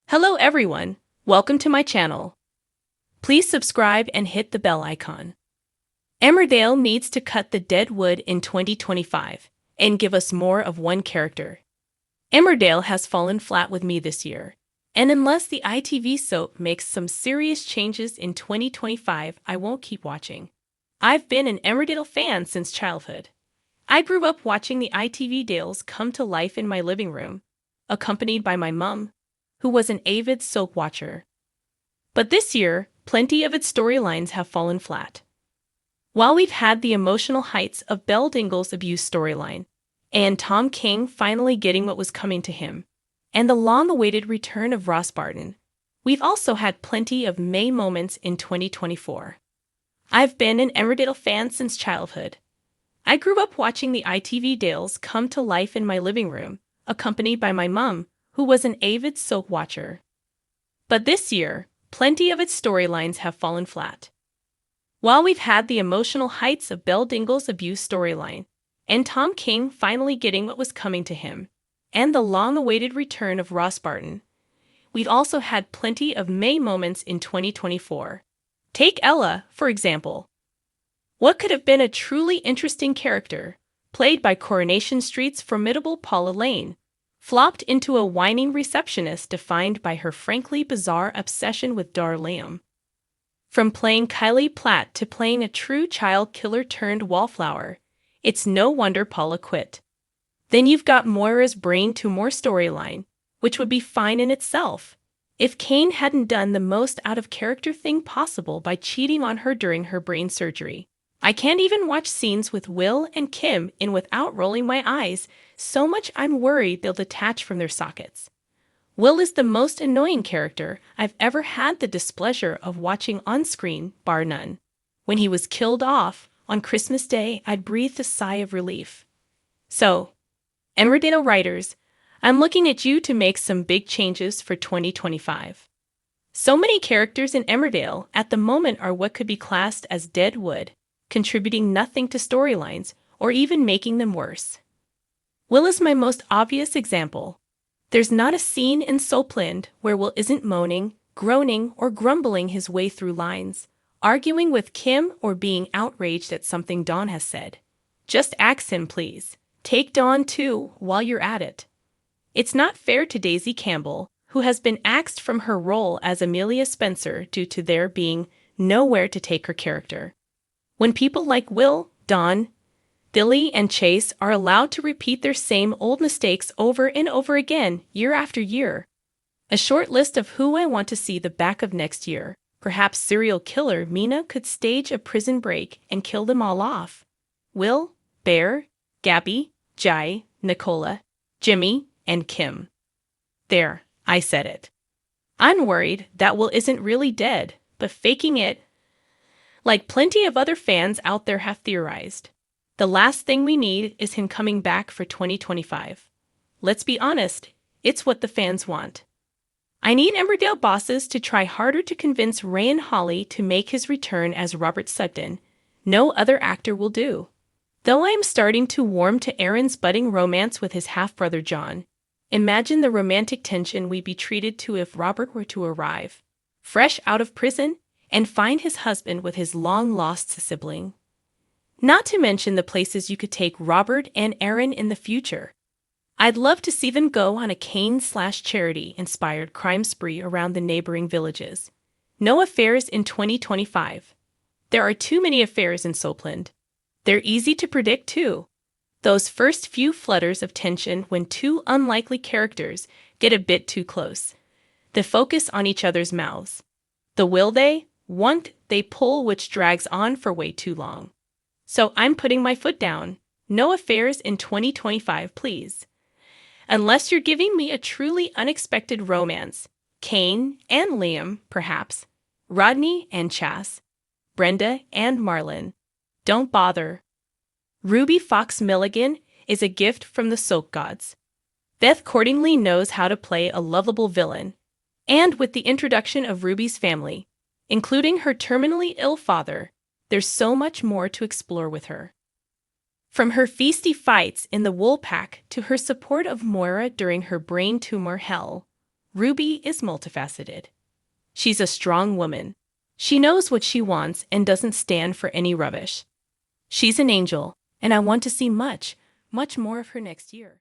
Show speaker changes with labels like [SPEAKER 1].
[SPEAKER 1] Hello everyone, welcome to my channel. Please subscribe and hit the bell icon. Emmerdale needs to cut the dead wood in 2025 and give us more of one character. Emmerdale has fallen flat with me this year, and unless the ITV soap makes some serious changes in 2025, I won't keep watching. I've been an Emmerdale fan since childhood. I grew up watching the ITV Dales come to life in my living room, accompanied by my mum, who was an avid soap watcher. But this year, plenty of its storylines have fallen flat. While we've had the emotional heights of Belle Dingle's abuse storyline, and Tom King finally getting what was coming to him, and the long-awaited return of Ross Barton, we've also had plenty of May moments in 2024. I've been an Emmerdale fan since childhood. I grew up watching the ITV Dales come to life in my living room, accompanied by my mum, who was an avid soap watcher. But this year, plenty of its storylines have fallen flat. While we've had the emotional heights of Belle Dingle's abuse storyline, and Tom King finally getting what was coming to him, and the long-awaited return of Ross Barton, we've also had plenty of May moments in 2024. Take Ella, for example. What could have been a truly interesting character, played by Coronation Street's formidable Paula Lane, flopped into a whining receptionist defined by her frankly bizarre obsession with Darlium. From playing Kylie Platt to playing a true child killer turned wallflower, it's no wonder Paula quit. Then you've got Moira's brain tumor storyline, which would be fine in itself, if Kane hadn't done the most out-of-character thing possible by cheating on her during her brain surgery. I can't even watch scenes with Will and Kim in without rolling my eyes, so much I'm worried they'll detach from their sockets. Will is the most annoying character I've ever had the displeasure of watching on screen, bar none. When he was killed off, on Christmas Day, I'd breathed a sigh of relief. So, Emmerdale writers, I'm looking at you to make some big changes for 2025. So many characters in Emmerdale at the moment are what could be classed as dead wood, contributing nothing to storylines or even making them worse. Will is my most obvious example. There's not a scene in Soapland where Will isn't moaning, groaning, or grumbling his way through lines, arguing with Kim or being outraged at something Dawn has said. Just axe him, please. Take Dawn too, while you're at it. It's not fair to Daisy Campbell, who has been axed from her role as Amelia Spencer due to there being nowhere to take her character. When people like Will, Dawn, Billy, and Chase are allowed to repeat their same old mistakes over and over again, year after year. A short list of who I want to see the back of next year. Perhaps serial killer Mina could stage a prison break and kill them all off. Will, Bear, Gabby, Jai, Nicola, Jimmy, and Kim. There, I said it. I'm worried that Will isn't really dead, but faking it, like plenty of other fans out there have theorized. The last thing we need is him coming back for 2025. Let's be honest, it's what the fans want. I need Emmerdale bosses to try harder to convince Ryan Hawley to make his return as Robert Sutton. No other actor will do. Though I am starting to warm to Aaron's budding romance with his half-brother John, imagine the romantic tension we'd be treated to if Robert were to arrive, fresh out of prison, and find his husband with his long-lost sibling. Not to mention the places you could take Robert and Aaron in the future. I'd love to see them go on a Kane/Charity-inspired crime spree around the neighboring villages. No affairs in 2025. There are too many affairs in Soapland. They're easy to predict, too. Those first few flutters of tension when two unlikely characters get a bit too close. The focus on each other's mouths. The will they, won't they pull which drags on for way too long. So I'm putting my foot down. No affairs in 2025, please. Unless you're giving me a truly unexpected romance. Kane and Liam, perhaps. Rodney and Chas. Brenda and Marlon. Don't bother. Ruby Fox Milligan is a gift from the soap gods. Beth Cordingley knows how to play a lovable villain. And with the introduction of Ruby's family, including her terminally ill father, there's so much more to explore with her. From her feisty fights in the Woolpack to her support of Moira during her brain tumor hell, Ruby is multifaceted. She's a strong woman. She knows what she wants and doesn't stand for any rubbish. She's an angel, and I want to see much, much more of her next year.